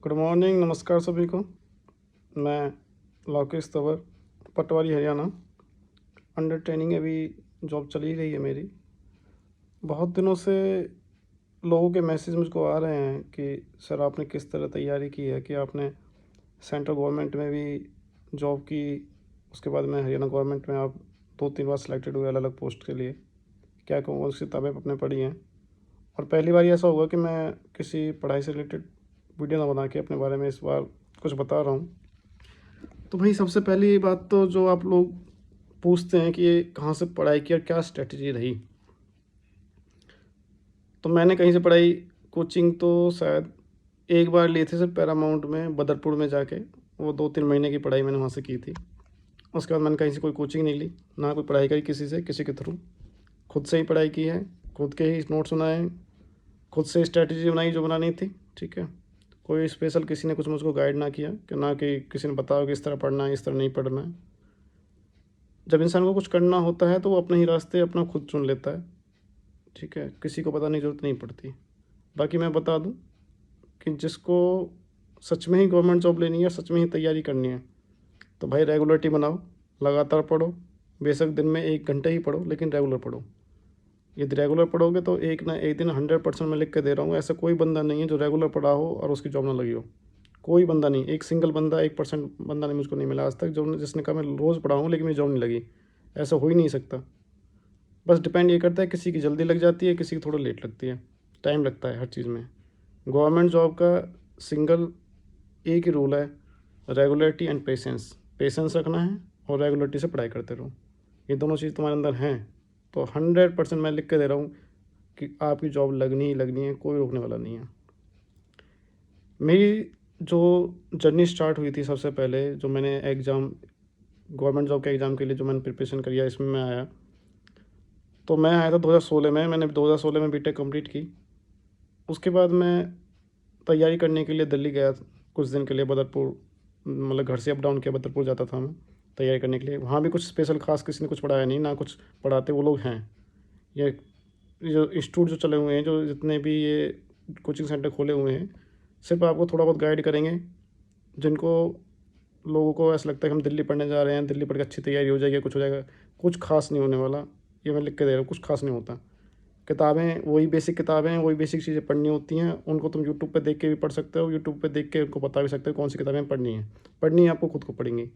Good morning, नमस्कार सभी को। मैं लोकेश तंवर, पटवारी हरियाणा। अंडर ट्रेनिंग अभी जॉब चल ही रही है मेरी। बहुत दिनों से लोगों के मैसेज मुझको आ रहे हैं कि सर आपने किस तरह तैयारी की है, कि आपने सेंट्रल गवर्नमेंट में भी जॉब की, उसके बाद में हरियाणा गवर्नमेंट में आप 2-3 बार सिलेक्टेड हुए अलग अलग पोस्ट के लिए। क्या कौन सी किताबें आपने पढ़ी हैं? और पहली बार ऐसा हुआ कि मैं किसी पढ़ाई से रिलेटेड वीडियो ना बना के अपने बारे में इस बार कुछ बता रहा हूँ। तो भाई सबसे पहली बात तो जो आप लोग पूछते हैं कि ये कहाँ से पढ़ाई की और क्या स्ट्रेटजी रही, तो मैंने कहीं से पढ़ाई, कोचिंग तो शायद एक बार लिए थे सिर्फ पैरामाउंट में, बदरपुर में जाके। वो 2-3 महीने की पढ़ाई मैंने वहाँ से की थी। उसके बाद मैंने कहीं से कोई कोचिंग नहीं ली, ना कोई पढ़ाई करी किसी से, किसी के थ्रू। खुद से ही पढ़ाई की है, खुद के ही नोट्स बनाए, खुद से स्ट्रेटजी बनाई जो बनानी थी। ठीक है, कोई स्पेशल किसी ने कुछ मुझको गाइड ना किया, कि ना कि किसी ने बताया कि इस तरह पढ़ना है, इस तरह नहीं पढ़ना है। जब इंसान को कुछ करना होता है तो वो अपने ही रास्ते अपना खुद चुन लेता है। ठीक है, किसी को बताने की ज़रूरत नहीं पड़ती। बाकी मैं बता दूं कि जिसको सच में ही गवर्नमेंट जॉब लेनी है, सच में ही तैयारी करनी है, तो भाई रेगुलरिटी बनाओ, लगातार पढ़ो। बेशक दिन में 1 घंटे ही पढ़ो, लेकिन रेगुलर पढ़ो। यदि रेगुलर पढ़ोगे तो एक ना एक दिन 100% मैं लिख के दे रहा हूँ, ऐसा कोई बंदा नहीं है जो रेगुलर पढ़ा हो और उसकी जॉब ना लगी हो। कोई बंदा नहीं, एक सिंगल बंदा, 1% बंदा नहीं मुझको नहीं मिला आज तक जो जिसने कहा मैं रोज़ पढ़ा हूँ लेकिन मेरी जॉब नहीं लगी। ऐसा हो ही नहीं सकता। बस डिपेंड ये करता है, किसी की जल्दी लग जाती है, किसी की थोड़ा लेट लगती है। टाइम लगता है हर चीज़ में। गवर्नमेंट जॉब का सिंगल एक ही रूल है, रेगुलरिटी एंड पेशेंस। पेशेंस रखना है और रेगुलरिटी से पढ़ाई करते रहो। ये दोनों चीज़ तुम्हारे अंदर हैं तो 100% मैं लिख के दे रहा हूँ कि आपकी जॉब लगनी ही लगनी है, कोई रोकने वाला नहीं है। मेरी जो जर्नी स्टार्ट हुई थी, सबसे पहले जो मैंने एग्ज़ाम, गवर्नमेंट जॉब के एग्ज़ाम के लिए जो मैंने प्रिपरेशन किया, इसमें मैं आया, तो मैं आया था 2016 में। मैंने 2016 में बीटेक कंप्लीट की। उसके बाद मैं तैयारी करने के लिए दिल्ली गया कुछ दिन के लिए, बदरपुर, मतलब घर से अप डाउन किया, बदरपुर जाता था मैं तैयारी करने के लिए। वहाँ भी कुछ स्पेशल खास किसी ने कुछ पढ़ाया नहीं, ना कुछ पढ़ाते वो लोग हैं। ये जो इंस्टीट्यूट जो चले हुए हैं, जो जितने भी ये कोचिंग सेंटर खोले हुए हैं, सिर्फ आपको थोड़ा बहुत गाइड करेंगे। जिनको लोगों को ऐसा लगता है कि हम दिल्ली पढ़ने जा रहे हैं, दिल्ली पढ़ के अच्छी तैयारी हो जाएगी, कुछ हो जाएगा, कुछ खास नहीं होने वाला। ये मैं लिख के दे रहा हूँ, कुछ खास नहीं होता। किताबें वही बेसिक किताबें हैं, वही बेसिक चीज़ें पढ़नी होती हैं। उनको तुम यूट्यूब पे देख के भी पढ़ सकते हो, यूट्यूब पे देख के उनको बता भी सकते हो कौन सी किताबें पढ़नी है। पढ़नी है आपको खुद को पढ़ेंगी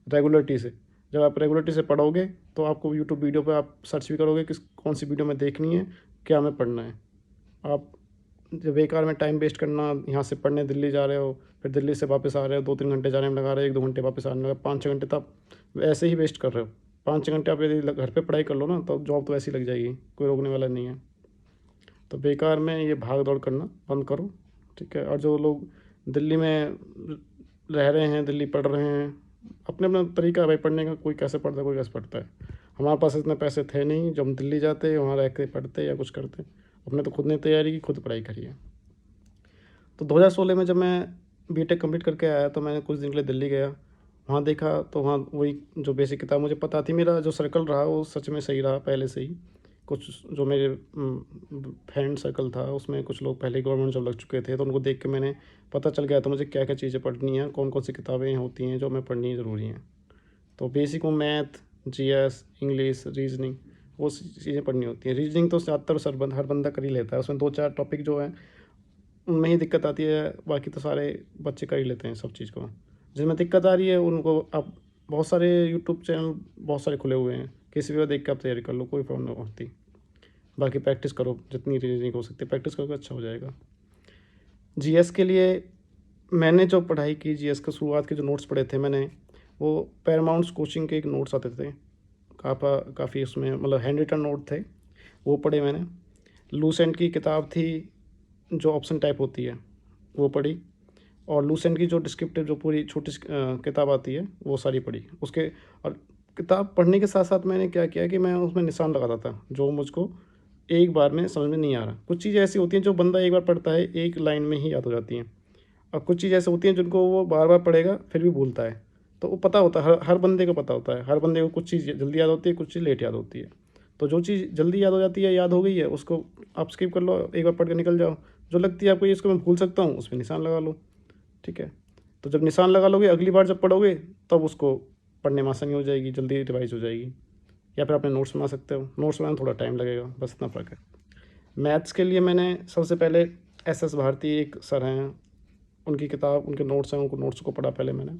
रेगुलरिटी से। जब आप रेगुलरिटी से पढ़ोगे तो आपको यूट्यूब वीडियो पे आप सर्च भी करोगे किस कौन सी वीडियो में देखनी है, क्या हमें पढ़ना है। आप जब बेकार में टाइम वेस्ट करना, यहाँ से पढ़ने दिल्ली जा रहे हो, फिर दिल्ली से वापस आ रहे हो, 2-3 घंटे जाने में लगा रहे हो, 1-2 घंटे वापस आने में लगा, 5-6 घंटे, तब ऐसे ही वेस्ट कर रहे हो। 5-6 घंटे आप यदि घर पे पढ़ाई कर लो ना, तो जॉब तो ऐसी लग जाएगी, कोई रोकने वाला नहीं है। तो बेकार में ये भाग दौड़ करना बंद करो। ठीक है, और जो लोग दिल्ली में रह रहे हैं, दिल्ली पढ़ रहे हैं, अपने अपना तरीका है भाई पढ़ने का, कोई कैसे पढ़ता है, कोई कैसे पढ़ता है। हमारे पास इतने पैसे थे नहीं जब हम दिल्ली जाते वहाँ रह के पढ़ते या कुछ करते। अपने तो खुद ने तैयारी की, खुद पढ़ाई करी है। तो 2016 में जब मैं बीटेक कंप्लीट करके आया तो मैंने कुछ दिन के लिए दिल्ली गया। वहाँ देखा तो वहाँ वही जो बेसिक किताब मुझे पता थी, मेरा जो सर्कल रहा वो सच में सही रहा पहले से ही। कुछ जो मेरे फ्रेंड सर्कल था उसमें कुछ लोग पहले गवर्नमेंट जॉब लग चुके थे, तो उनको देख के मैंने पता चल गया था मुझे क्या क्या चीज़ें पढ़नी है, कौन कौन सी किताबें होती हैं जो मैं पढ़नी ज़रूरी हैं। तो बेसिक वो मैथ, जीएस, इंग्लिश, रीजनिंग, वो चीज़ें पढ़नी होती हैं। रीजनिंग तो ज़्यादातर हर बंदा कर ही लेता है, उसमें 2-4 टॉपिक जो हैं उनमें ही दिक्कत आती है, बाकी तो सारे बच्चे कर ही लेते हैं सब चीज़ को। जिनमें दिक्कत आ रही है उनको अब बहुत सारे यूट्यूब चैनल बहुत सारे खुले हुए हैं, किसी भी देख के आप तैयारी कर लो, कोई प्रॉब्लम नहीं होती। बाकी प्रैक्टिस करो, जितनी रीजनिंग हो सकती है प्रैक्टिस करोगे अच्छा हो जाएगा। जीएस के लिए मैंने जो पढ़ाई की, जीएस के शुरुआत के जो नोट्स पढ़े थे मैंने, वो पैरामाउंट्स कोचिंग के एक नोट्स आते थे, काफ़ी उसमें मतलब हैंड रिटन नोट थे, वो पढ़े मैंने। लूसेंट की किताब थी जो ऑप्शन टाइप होती है, वो पढ़ी। और लूसेंट की जो डिस्क्रिप्टिव जो पूरी छोटी किताब आती है वो सारी पढ़ी उसके। और किताब पढ़ने के साथ साथ मैंने क्या किया कि मैं उसमें निशान लगाता था जो मुझको एक बार में समझ में नहीं आ रहा। कुछ चीज़ें ऐसी होती हैं जो बंदा एक बार पढ़ता है एक लाइन में ही याद हो जाती हैं, और कुछ चीज़ ऐसी होती हैं जिनको वो बार बार पढ़ेगा फिर भी भूलता है। तो वो पता होता है, हर बंदे को पता होता है, हर बंदे को कुछ चीज़ जल्दी याद होती है, कुछ चीज़ लेट याद होती है। तो जो चीज़ जल्दी याद हो जाती है, याद हो गई है, उसको आप स्किप कर लो, एक बार पढ़ के निकल जाओ। जो लगती है आपको ये इसको मैं भूल सकता हूँ, उस पर निशान लगा लो। ठीक है। तो जब निशान लगा लोगे, अगली बार जब पढ़ोगे तब उसको पढ़ने में आसानी हो जाएगी, जल्दी रिवाइज हो जाएगी। या फिर अपने नोट्स बना सकते हो, नोट्स बनाने में थोड़ा टाइम लगेगा, बस इतना फ़र्क है। मैथ्स के लिए मैंने सबसे पहले एस भारती एक सर हैं, उनकी किताब, उनके नोट्स हैं, उनको नोट्स को पढ़ा पहले मैंने।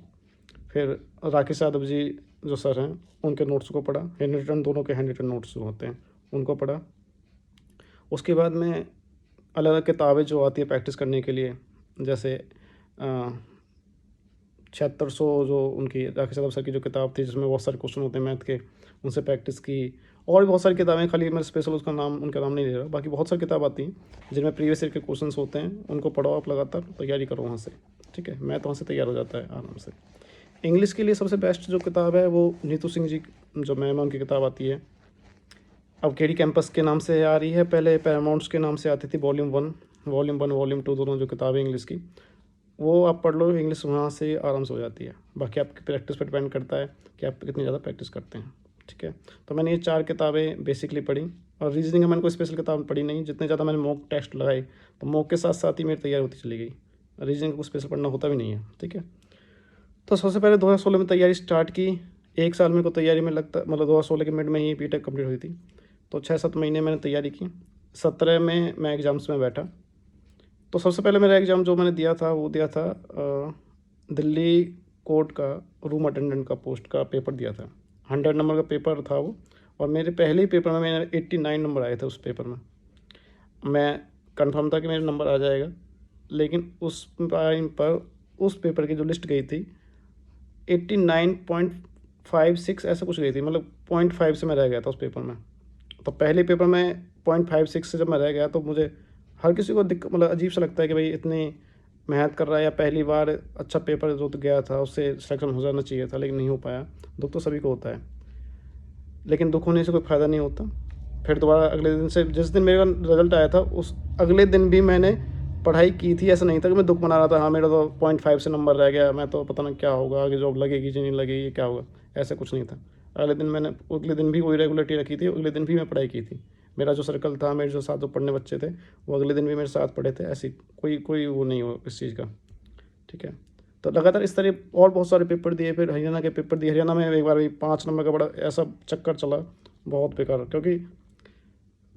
फिर राकेश यादव जी जो सर हैं, उनके नोट्स को पढ़ा, हैंड रिटन, दोनों के हैंड रिटन नोट्स जो होते हैं उनको पढ़ा। उसके बाद में अलग अलग किताबें जो आती है प्रैक्टिस करने के लिए, जैसे 7600 जो उनकी राकेश यादव सर की जो किताब थी जिसमें बहुत सारे क्वेश्चन होते हैं मैथ के, उनसे प्रैक्टिस की। और भी बहुत सारी किताबें, खाली मैं स्पेशल उसका नाम, उनका नाम नहीं ले रहा, बाकी बहुत सारी किताब आती हैं जिनमें प्रीवियस ईयर के क्वेश्चंस होते हैं, उनको पढ़ो आप, लगातार तैयारी करो वहाँ से, ठीक है। मैथ वहाँ से तैयार हो जाता है आराम से। इंग्लिश के लिए सबसे बेस्ट जो किताब है वो नीतू सिंह जी जो मैम, उनकी किताब आती है, अब केडी कैंपस के नाम से आ रही है, पहले पैरामाउंट्स के नाम से आती थी, वॉल्यूम 1, वॉल्यूम 2 दोनों जो किताबें इंग्लिश की, वो आप पढ़ लो, इंग्लिश वहाँ से आराम से हो जाती है। बाकी आपकी प्रैक्टिस पर डिपेंड करता है कि आप कितनी ज़्यादा प्रैक्टिस करते हैं, ठीक है। तो मैंने ये 4 किताबें बेसिकली पढ़ी, और रीजनिंग में मैंने कोई स्पेशल किताब पढ़ी नहीं, जितने ज़्यादा मैंने मॉक टेस्ट लगाए, तो मॉक के साथ साथ ही मेरी तैयारी होती चली गई, रीजनिंग को स्पेशल पढ़ना होता भी नहीं है, ठीक है। तो सबसे पहले 2016 में तैयारी स्टार्ट की, 1 साल मेरे को तैयारी में लगता, मतलब 2016 के मिड में ही बीटेक कंप्लीट हुई थी, तो 6-7 महीने मैंने तैयारी की। 17 में मैं एग्ज़ाम्स में बैठा। तो सबसे पहले मेरा एग्ज़ाम जो मैंने दिया था वो दिया था दिल्ली कोर्ट का रूम अटेंडेंट का पोस्ट का पेपर दिया था। 100 नंबर का पेपर था वो, और मेरे पहले ही पेपर में मेरे 89 नंबर आए थे उस पेपर में। मैं कंफर्म था कि मेरा नंबर आ जाएगा, लेकिन उस टाइम पर उस पेपर की जो लिस्ट गई थी 89.56 ऐसा कुछ गई थी, मतलब 0.5 से मैं रह गया था उस पेपर में। तो पहले पेपर में 0.56 से जब मैं रह गया, तो मुझे, हर किसी को मतलब अजीब सा लगता है कि भाई इतनी मेहनत कर रहा है, या पहली बार अच्छा पेपर जो तो गया था उससे सिलेक्शन हो जाना चाहिए था, लेकिन नहीं हो पाया। दुख तो सभी को होता है, लेकिन दुख होने से कोई फ़ायदा नहीं होता। फिर दोबारा अगले दिन से, जिस दिन मेरा रिज़ल्ट आया था उस अगले दिन भी मैंने पढ़ाई की थी। ऐसा नहीं था कि मैं दुख मना रहा था, हाँ मेरा तो 0.5 से नंबर रह गया, मैं तो पता नहीं क्या होगा, आगे जॉब लगेगी कि नहीं लगेगी, क्या होगा, ऐसा कुछ नहीं था। अगले दिन भी वही रेगुलरिटी रखी थी, अगले दिन भी मैं पढ़ाई की थी। मेरा जो सर्कल था, मेरे जो साथ जो पढ़ने बच्चे थे, वो अगले दिन भी मेरे साथ पढ़े थे। ऐसी कोई कोई वो नहीं हो इस चीज़ का, ठीक है। तो लगातार इस तरह और बहुत सारे पेपर दिए, फिर हरियाणा के पेपर दिए। हरियाणा में एक बार भी 5 नंबर का बड़ा ऐसा चक्कर चला, बहुत बेकार, क्योंकि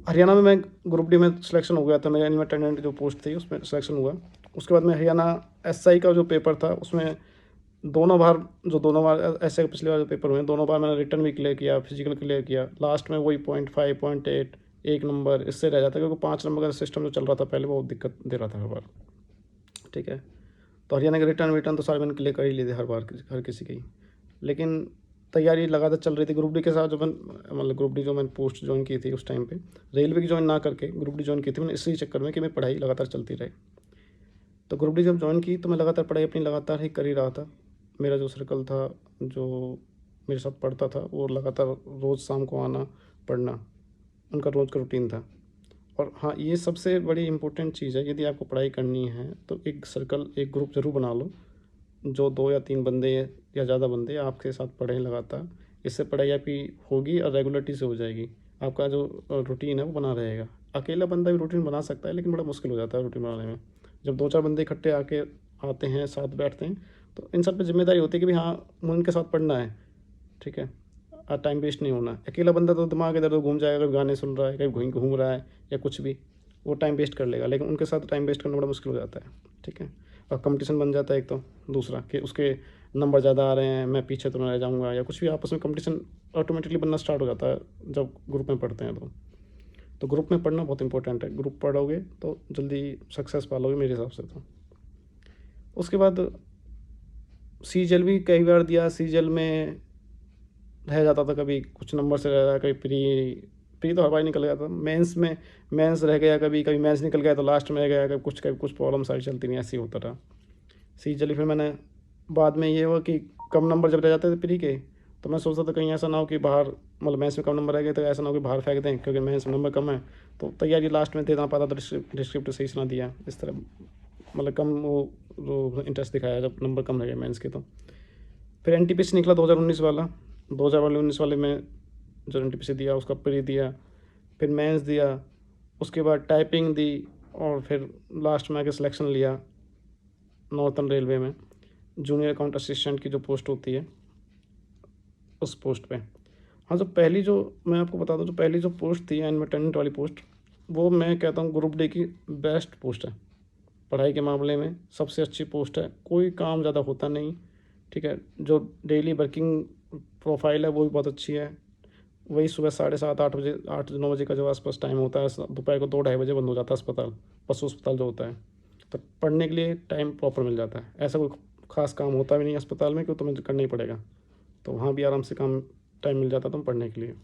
हरियाणा में मैं ग्रुप डी में सिलेक्शन हो गया था, मेरे एनिमल अटेंडेंट जो पोस्ट थी उसमें सिलेक्शन हुआ। उसके बाद में हरियाणा एसआई का जो पेपर था उसमें दोनों बार ऐसे पिछली बार जो पेपर हुए, दोनों बार मैंने रिटर्न भी क्लियर किया, फिजिकल क्लियर किया, लास्ट में वही 0.5 0.8 1 नंबर इससे रह जाता, क्योंकि 5 नंबर का सिस्टम जो चल रहा था पहले वो दिक्कत दे रहा था हर बार, ठीक है। तो हरियाणा के रिटर्न तो सारे मैंने क्लियर कर ही लिए थे हर किसी के ही, लेकिन तैयारी लगातार चल रही थी। ग्रुप डी के साथ जो मतलब ग्रुप डी जो मैंने पोस्ट ज्वाइन की थी उस टाइम पे, रेलवे की ज्वाइन ना करके ग्रुप डी ज्वाइन की थी मैंने, इसी चक्कर में कि मैं पढ़ाई लगातार चलती रहे। तो ग्रुप डी जब ज्वाइन की तो मैं लगातार पढ़ाई अपनी लगातार ही कर ही रहा था। मेरा जो सर्कल था, जो मेरे साथ पढ़ता था, वो लगातार रोज़ शाम को आना पढ़ना, उनका रोज़ का रूटीन था। और हाँ, ये सबसे बड़ी इम्पोर्टेंट चीज़ है, यदि आपको पढ़ाई करनी है तो एक सर्कल, एक ग्रुप ज़रूर बना लो, जो 2 या 3 बंदे या ज़्यादा बंदे आपके साथ पढ़ें लगातार। इससे पढ़ाई आपकी होगी और रेगुलरिटी से हो जाएगी। आपका जो रूटीन है वो बना रहेगा। अकेला बंदा भी रूटीन बना सकता है, लेकिन बड़ा मुश्किल हो जाता है रूटीन बनाने में। जब 2-4 बंदे इकट्ठे आते हैं, साथ बैठते हैं, तो इन सब पे ज़िम्मेदारी होती है कि भाई हाँ, मुझे उनके साथ पढ़ना है, ठीक है। टाइम वेस्ट नहीं होना। अकेला बंदा तो दिमाग इधर उधर घूम जाएगा, कभी गाने सुन रहा है, कभी घूम रहा है या कुछ भी, वो टाइम वेस्ट कर लेगा। लेकिन उनके साथ टाइम वेस्ट करना बड़ा मुश्किल हो जाता है, ठीक है। और कंपटीशन बन जाता है एक, तो दूसरा कि उसके नंबर ज़्यादा आ रहे हैं, मैं पीछे तो ना रह जाऊँगा, या कुछ भी आपस में कंपटीशन ऑटोमेटिकली बनना स्टार्ट हो जाता है जब ग्रुप में पढ़ते हैं। तो ग्रुप में पढ़ना बहुत इंपॉर्टेंट है। ग्रुप पढ़ोगे तो जल्दी सक्सेस पालोगे मेरे हिसाब से। तो उसके बाद सीजल भी कई बार दिया। सीजल में रह जाता था, कभी कुछ नंबर से रह रहा, कभी प्री तो हर बार निकल गया था। मेंस रह गया, कभी कभी मेंस निकल गया तो लास्ट में रह गया, कभी कुछ प्रॉब्लम सारी चलती नहीं, ऐसे ही होता था। सीजल फिर मैंने बाद में ये हुआ कि कम नंबर जब रह जाते थे प्री के, तो मैं सोचता था कहीं ऐसा ना हो कि बाहर, मतलब मेंस में कम नंबर रह गए तो ऐसा ना हो कि बाहर फेंक दें, क्योंकि मेंस में नंबर कम है। तो तैयारी लास्ट में दे ना पाता, तो डिस्क्रिप्ट सही से ना दिया, इस तरह मतलब कम वो इंटरेस्ट दिखाया जब नंबर कम रह गए मेंस के। तो फिर एनटीपीसी निकला 2019 वाला। 2019 वाले में जो एनटीपीसी दिया उसका प्री दिया, फिर मेंस दिया, उसके बाद टाइपिंग दी, और फिर लास्ट में आके सिलेक्शन लिया। नॉर्थर्न रेलवे में जूनियर अकाउंट असिस्टेंट की जो पोस्ट होती है उस पोस्ट पे। हाँ, जो पहली जो मैं आपको बता दूँ, जो पहली जो पोस्ट थी एनमें अटेंडेंट वाली पोस्ट, वो मैं कहता हूँ ग्रुप डी की बेस्ट पोस्ट है। पढ़ाई के मामले में सबसे अच्छी पोस्ट है, कोई काम ज़्यादा होता नहीं, ठीक है। जो डेली वर्किंग प्रोफाइल है वो भी बहुत अच्छी है। वही सुबह 7:30-8 बजे, 8-9 बजे का जो आसपास टाइम होता है, दोपहर को 2-2:30 बजे बंद हो जाता है अस्पताल, पशु अस्पताल जो होता है। तो पढ़ने के लिए टाइम प्रॉपर मिल जाता है। ऐसा कोई ख़ास काम होता भी नहीं अस्पताल में कि तुम्हें करना ही पड़ेगा, तो वहाँ भी आराम से काम टाइम मिल जाता तुम पढ़ने के लिए।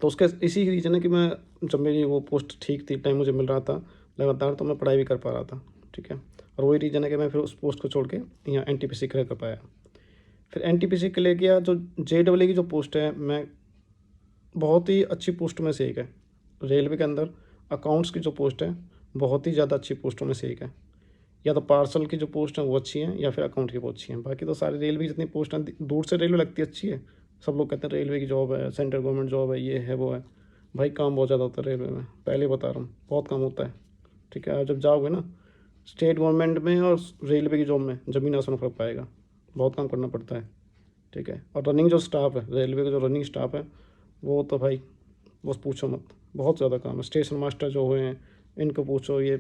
तो उसका इसी रीज़न है कि मैं, जब मेरी वो पोस्ट ठीक थी, टाइम मुझे मिल रहा था लगातार, तो मैं पढ़ाई भी कर पा रहा था, ठीक है। और वही रीज़न है कि मैं फिर उस पोस्ट को छोड़ के यहाँ एनटीपीसी क्लियर कर पाया। फिर एनटीपीसी क्लियर किया। जो जेईई की जो पोस्ट है, मैं बहुत ही अच्छी पोस्टों में से एक है। रेलवे के अंदर अकाउंट्स की जो पोस्ट है बहुत ही ज़्यादा अच्छी पोस्टों में से एक है। या तो पार्सल की जो पोस्ट है वो अच्छी है, या फिर अकाउंट की वो अच्छी है। बाकी तो सारी रेलवे की जितनी पोस्ट हैं, दूर से रेलवे लगती है अच्छी है। सब लोग कहते हैं रेलवे की जॉब है, सेंट्रल गवर्नमेंट जॉब है, ये है वो है। भाई काम बहुत ज़्यादा होता है रेलवे में, पहले बता रहा हूँ, बहुत काम होता है, ठीक है। आप जब जाओगे ना स्टेट गवर्नमेंट में और रेलवे की जॉब में, ज़मीन आसमान फर्क पाएगा, बहुत काम करना पड़ता है, ठीक है। और रनिंग जो स्टाफ है रेलवे का, जो रनिंग स्टाफ है वो तो भाई बस पूछो मत, बहुत ज़्यादा काम है। स्टेशन मास्टर जो हुए हैं इनको पूछो, ये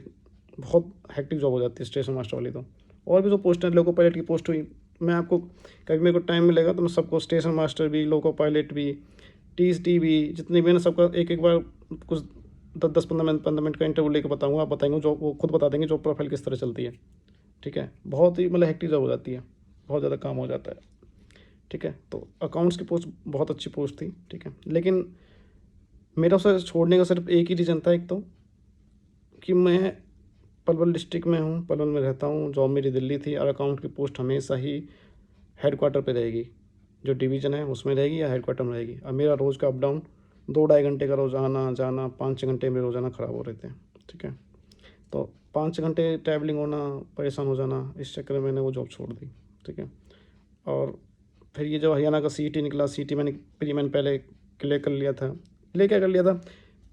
बहुत हेक्टिक जॉब हो जाती है स्टेशन मास्टर वाली तो। और भी जो पोस्ट हैं, लोको पायलट की पोस्ट हुई, मैं आपको कभी मेरे को टाइम मिलेगा तो मैं सबको, स्टेशन मास्टर भी, लोको पायलट भी, टीएसडी भी, जितने भी है ना, सबका एक एक बार कुछ 10-10, 15 मिनट का इंटरव्यू लेकर बताऊँगा। आप बताएंगे, जो वो खुद बता देंगे जॉब प्रोफाइल किस तरह चलती है, ठीक है। बहुत ही मतलब हेक्टिक जॉब हो जाती है, बहुत ज़्यादा काम हो जाता है, ठीक है। तो अकाउंट्स की पोस्ट बहुत अच्छी पोस्ट थी, ठीक है। लेकिन मेरा उसे छोड़ने का सिर्फ एक ही रीज़न था, एक तो कि मैं पलवल डिस्ट्रिक्ट में हूँ, पलवल में रहता हूँ, जॉब मेरी दिल्ली थी, और अकाउंट की पोस्ट हमेशा ही हेडक्वार्टर पे रहेगी, जो डिवीज़न है उसमें रहेगी या हेडक्वार्टर में रहेगी। अब मेरा रोज़ का अप डाउन 2-2.5 घंटे का रोज़ आना जाना, 5-6 घंटे मेरे रोज़ाना ख़राब हो रहे थे, ठीक है। तो 5-6 घंटे ट्रैवलिंग होना, परेशान हो जाना, इस चक्कर में मैंने वो जॉब छोड़ दी, ठीक है। और फिर ये जो हरियाणा का सीईटी निकला, सीईटी मैंने पहले क्लियर कर लिया था। क्लियर क्या कर लिया था,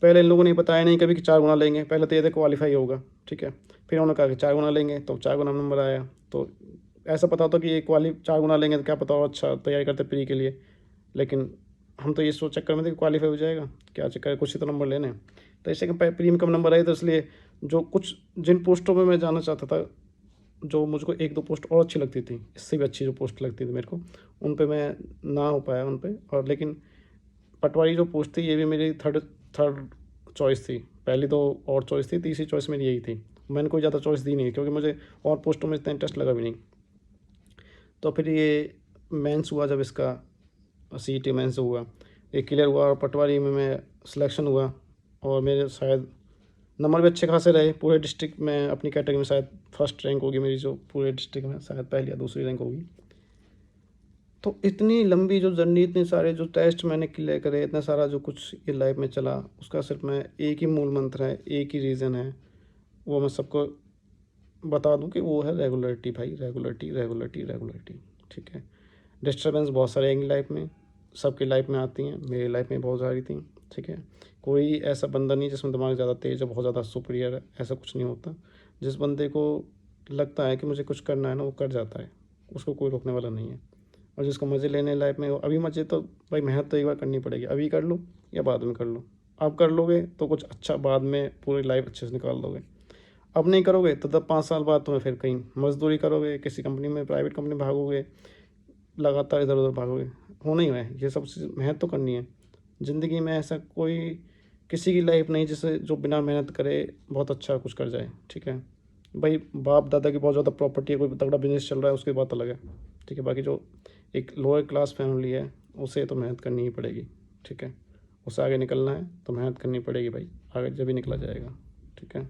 पहले इन लोगों ने बताया नहीं कभी कि 4 गुना लेंगे, पहले तो ये था क्वालिफाई होगा, ठीक है। फिर उन्होंने कहा कि 4 गुना लेंगे, तो 4 गुना नंबर आया। तो ऐसा पता होता कि ये 4 गुना लेंगे तो क्या पता हो, अच्छा तैयारी करते प्री के लिए। लेकिन हम तो ये सोच चक्कर में थे कि क्वालिफाई हो जाएगा, क्या चक्कर है, कुछ ही तो नंबर लेने हैं। तो इससे प्री में कम नंबर आए, तो इसलिए जो कुछ जिन पोस्टों में मैं जाना चाहता था, जो मुझको 1-2 पोस्ट और अच्छी लगती थी, इससे भी अच्छी जो पोस्ट लगती थी मेरे को, उन पे मैं ना हो पाया उन पे। और लेकिन पटवारी जो पोस्ट थी ये भी मेरी थर्ड थर्ड चॉइस थी। पहली तो और चॉइस थी, तीसरी चॉइस मेरी यही थी। मैंने कोई ज़्यादा चॉइस दी नहीं, क्योंकि मुझे और पोस्टों में इतना इंटरेस्ट लगा भी नहीं। तो फिर ये मेंस हुआ, जब इसका सीईटी मेंस हुआ, ये क्लियर हुआ, और पटवारी में मैं सिलेक्शन हुआ। और मेरे शायद नंबर भी अच्छे खासे रहे पूरे डिस्ट्रिक्ट में, अपनी कैटेगरी में शायद फर्स्ट रैंक होगी मेरी, जो पूरे डिस्ट्रिक्ट में शायद पहली या दूसरी रैंक होगी। तो इतनी लंबी जो जर्नी, इतने सारे जो टेस्ट मैंने क्लियर करे, इतना सारा जो कुछ ये लाइफ में चला, उसका सिर्फ मैं एक ही मूल मंत्र है, एक ही रीज़न है, वो मैं सबको बता दूं कि वो है रेगुलरिटी। भाई रेगुलरिटी, रेगुलरिटी, रेगुलरिटी, ठीक है। डिस्टर्बेंस बहुत सारे आएंगी लाइफ में, सबकी लाइफ में आती हैं, मेरी लाइफ में बहुत सारी थी, ठीक है। कोई ऐसा बंदा नहीं जिसमें दिमाग ज़्यादा तेज़ है, बहुत ज़्यादा सुपीरियर है, ऐसा कुछ नहीं होता। जिस बंदे को लगता है कि मुझे कुछ करना है ना, वो कर जाता है, उसको कोई रोकने वाला नहीं है। और जिसको मज़े लेने लाइफ में, अभी मज़े तो भाई मेहनत तो एक बार करनी पड़ेगी, अभी कर लो या बाद में कर लो। अब कर लोगे तो कुछ अच्छा बाद में पूरी लाइफ अच्छे से निकाल दोगे। अब नहीं करोगे तो 10-5 साल बाद तुम्हें फिर कहीं मजदूरी करोगे, किसी कंपनी में, प्राइवेट कंपनी में भागोगे, लगातार इधर उधर भागोगे। होना ही है, ये सब चीज़ मेहनत तो करनी है। ज़िंदगी में ऐसा कोई किसी की लाइफ नहीं जिसे जो बिना मेहनत करे बहुत अच्छा कुछ कर जाए, ठीक है। भाई बाप दादा की बहुत ज़्यादा प्रॉपर्टी है, कोई तगड़ा बिजनेस चल रहा है, उसकी बात अलग है, ठीक है। बाकी जो एक लोअर क्लास फैमिली है, उसे तो मेहनत करनी ही पड़ेगी, ठीक है। उसे आगे निकलना है तो मेहनत करनी पड़ेगी भाई, आगे जब ही निकला जाएगा, ठीक है।